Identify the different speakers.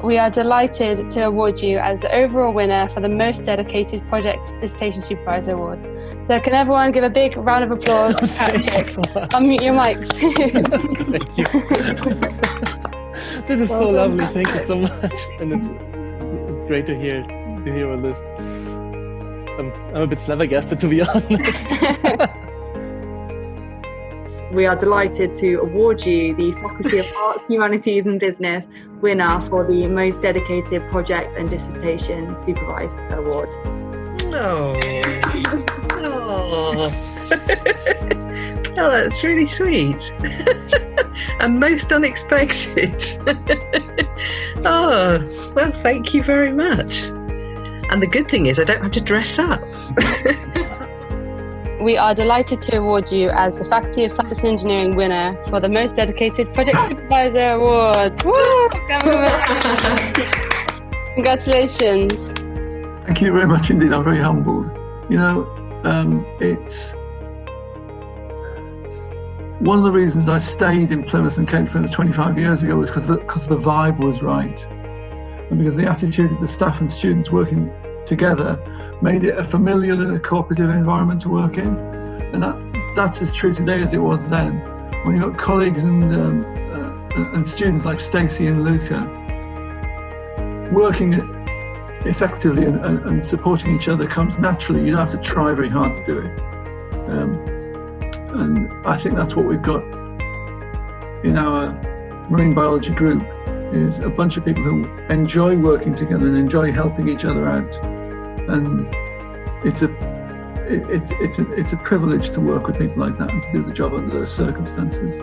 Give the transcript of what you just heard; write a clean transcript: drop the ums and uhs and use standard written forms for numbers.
Speaker 1: We are delighted to award you as the overall winner for the Most Dedicated Project Dissertation Supervisor Award. So can everyone give a big round of applause to Patric? Unmute your mics.
Speaker 2: Thank you. This is so lovely. Thank you so much. And it's great to hear all this. I'm a bit flabbergasted, to be honest.
Speaker 3: We are delighted to award you the Faculty of Arts, Humanities and Business winner for the Most Dedicated Project and Dissertation Supervisor Award.
Speaker 4: Oh, that's really sweet and most unexpected. Oh, well, thank you very much. And the good thing is I don't have to dress up.
Speaker 1: We are delighted to award you as the Faculty of Science and Engineering winner for the Most Dedicated Project Supervisor Award. Woo! Congratulations.
Speaker 5: Thank you very much indeed. I'm very humbled. You know, it's one of the reasons I stayed in Plymouth and came to Plymouth 25 years ago was because the vibe was right, and because the attitude of the staff and students working together made it a familiar and a cooperative environment to work in, and that's as true today as it was then. When you've got colleagues and students like Stacey and Luca working effectively and supporting each other comes naturally. You don't have to try very hard to do it, and I think that's what we've got in our marine biology group, is a bunch of people who enjoy working together and enjoy helping each other out. And it's a privilege to work with people like that and to do the job under those circumstances.